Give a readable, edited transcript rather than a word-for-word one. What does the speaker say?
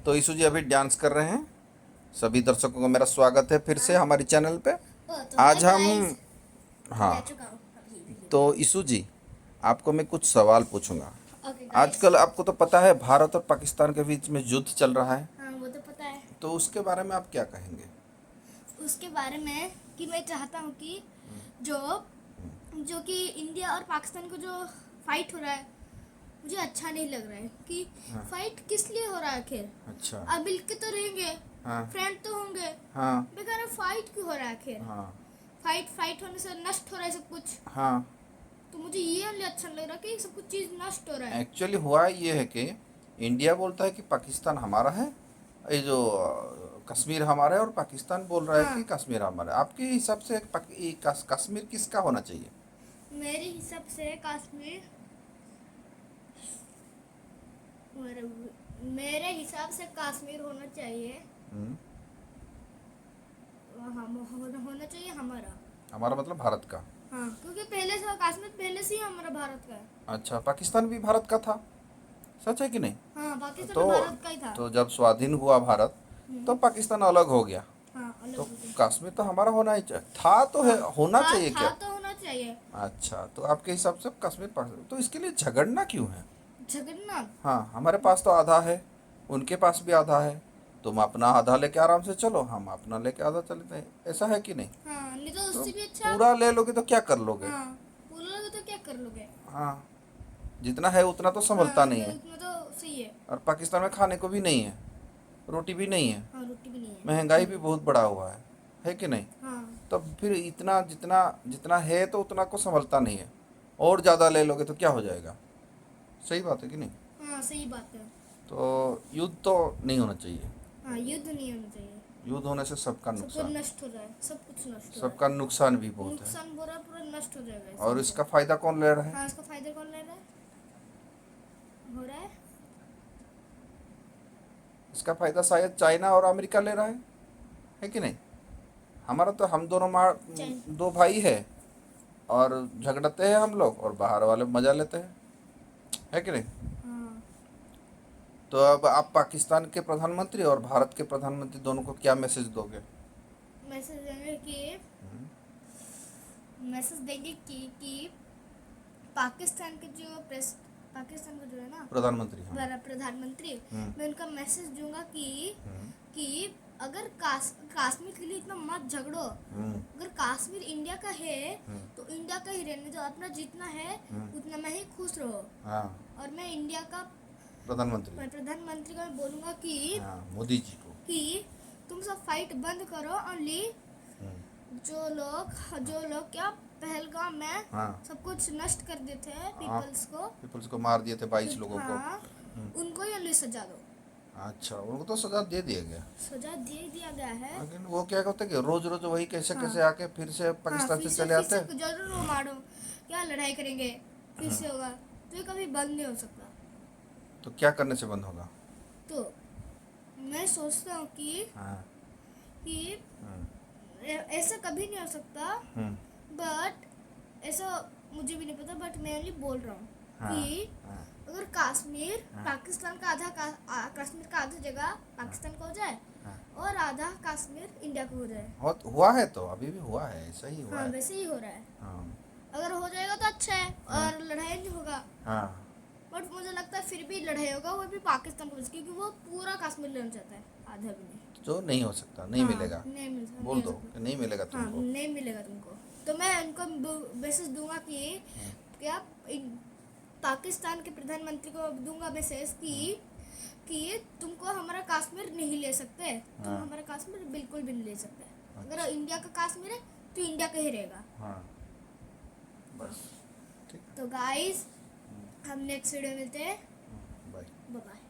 तो यीशु जी अभी डांस कर रहे हैं। सभी दर्शकों का मेरा स्वागत है फिर से हमारे चैनल पे। आज हम हाँ, मैं चुका हूँ अभी। तो यीशु जी आपको मैं कुछ सवाल पूछूंगा। Okay guys. आजकल आपको तो पता है भारत और पाकिस्तान के बीच में युद्ध चल रहा है, हाँ, वो तो पता है। तो उसके बारे में आप क्या कहेंगे? उसके बारे में कि मैं चाहता हूँ कि जो जो कि इंडिया और पाकिस्तान को जो फाइट हो रहा है, मुझे अच्छा नहीं लग रहा है कि हाँ। फाइट किस लिए हो रहा है आखिर। अच्छा। अब मिलके तो रहेंगे, हाँ फ्रेंड तो होंगे, हाँ बेकार फाइट क्यों हो रहा है आखिर। हाँ फाइट होने से नष्ट हो रहा है सब कुछ। हाँ। तो मुझे ये नहीं अच्छा लग रहा कि सब कुछ चीज़ नष्ट हो रहा है। एक्चुअली हुआ ये है कि इंडिया बोलता है कि पाकिस्तान हमारा है, ये जो कश्मीर हमारा है, और पाकिस्तान बोल रहा है हाँ, कि कश्मीर हमारा है। आपके हिसाब से कश्मीर किसका होना चाहिए? मेरे हिसाब से कश्मीर मेरे हिसाब से कश्मीर होना चाहिए। हम्म, होना चाहिए हमारा। हमारा मतलब भारत का। हाँ, क्योंकि पहले से कश्मीर पहले से ही हमारा भारत का है। अच्छा, पाकिस्तान भी भारत का था, सच है कि नहीं? हाँ, पाकिस्तान तो तो भारत का ही था। तो जब स्वाधीन हुआ भारत तो हम्म, पाकिस्तान अलग हो गया। हाँ, अलग तो हो गए। कश्मीर तो हमारा होना ही चाहिए था, तो है, हाँ, होना था चाहिए था क्या? तो होना चाहिए। अच्छा, तो आपके हिसाब से कश्मीर तो इसके लिए झगड़ना क्यों है? जगन्नाथ। हाँ, हमारे पास तो आधा है, उनके पास भी आधा है। तुम अपना आधा लेके आराम से चलो, हम अपना लेके आधा चलते हैं, ऐसा है कि नहीं? हाँ, नहीं तो तो उससे भी अच्छा। पूरा ले लोगे तो क्या कर लोगे? हाँ, पूरा लोगे तो क्या कर लोगे। हाँ, जितना है उतना तो संभलता हाँ, नहीं तो है। उसमें तो सही है। और पाकिस्तान में खाने को भी नहीं है, रोटी भी नहीं है, हाँ, रोटी भी नहीं है। महंगाई भी बहुत बढ़ा हुआ है कि नहीं? हाँ, तो फिर इतना जितना जितना है तो उतना को संभलता नहीं है, और ज़्यादा ले लोगे तो क्या हो जाएगा? सही बात है कि नहीं? हाँ, सही बात है। तो युद्ध तो नहीं होना चाहिए। हाँ, युद्ध नहीं होना चाहिए। युद्ध होने से सबका सब कुछ नुकसान, नष्ट हो रहा है, सब कुछ नष्ट हो रहा सबका नुकसान भी है। बहुत है। नुकसान हो रहा है, पूरा नष्ट हो जाएगा और इसमें से। इसका फायदा कौन ले रहा है? हाँ, इसका फायदा कौन ले रहा है? हो रहा है। इसका फायदा शायद चाइना और अमेरिका ले रहा है कि नहीं? हमारा तो हम दोनों मार चाइन दो भाई है, और झगड़ते हैं हम लोग, और बाहर वाले मजा लेते हैं, है कि नहीं? हाँ, तो अब आप पाकिस्तान के प्रधानमंत्री और भारत के प्रधानमंत्री दोनों को क्या मैसेज दोगे? मैसेज देंगे कि पाकिस्तान के जो पाकिस्तान का जो है ना प्रधानमंत्री, हाँ। हमारा प्रधानमंत्री, हम्म, मैं उनका मैसेज दूंगा हम्म, कि अगर कश्मीर के लिए इतना मत झगड़ो। हम्म, अगर कश्मीर इंडिया का है हम्म, तो इंडिया का ही रहने दो, अपना जितना है हम्म, उतना में ही खुश रहो। हाँ, और मैं इंडिया का प्रधानमंत्री, प्रधानमंत्री को मैं बोलूँगा हाँ, मोदी जी को। कि तुम सब फाइट बंद करो। ओनली हम्म, जो लोग क्या पहलगाम में हाँ सब कुछ नष्ट कर देते हैं हाँ, पीपल्स को। पीपल्स को मार दिए थे 22 लोगों को। हाँ, उनको ही ओनली सजा दो। अच्छा, उनको तो सजा दे दिया गया, सजा दे दिया गया है। लेकिन वो क्या करते कि रोज रोज वही कैसे हाँ, कैसे आके फिर से हाँ, पाकिस्तान से चले फिर आते से हैं। जरूर वो मारो, क्या लड़ाई करेंगे, फिर से होगा। तो ये कभी बंद नहीं हो सकता। तो क्या करने से बंद होगा? तो मैं सोचता हूँ हाँ। कि हम्म, ऐसा कभी नहीं हो सकता। हम्म, बट ऐसा मुझे भी नहीं पता, बट मैं ओनली बोल रहा हूँ हाँ कि हाँ अगर कश्मीर हाँ पाकिस्तान का कश्मीर का आधा जगह पाकिस्तान का हो जाए हाँ। और आधा कश्मीर इंडिया का हो जाए। हुआ है, तो अभी भी हुआ है, ऐसा ही हुआ हाँ, है। वैसे ही हो रहा है। हाँ अगर हो जाएगा तो अच्छा है हाँ और लड़ाई नहीं होगा। हाँ। बट मुझे लगता है फिर भी लड़ाई होगा, वो भी पाकिस्तान को, क्योंकि वो पूरा कश्मीर लेना चाहता है, आधा भी नहीं। जो नहीं हो सकता, नहीं हाँ, मिलेगा। नहीं मिल सकता, बोल नहीं हो दो कि नहीं मिलेगा सकता। हाँ, तुमको। नहीं मिलेगा तुमको। तो मैं उनको मैसेज दूंगा कि क्या पाकिस्तान के प्रधानमंत्री को दूंगा मैसेज कि तुमको हमारा कश्मीर नहीं ले सकते। तुम हाँ हमारा कश्मीर बिल्कुल भी नहीं ले सकते। अच्छा, अगर इंडिया का कश्मीर है तो इंडिया का ही रहेगा। हाँ, हाँ, बस, ठीक है। तो गाइस हम नेक्स्ट वीडियो मिलते हैं। बाय। Bye bye.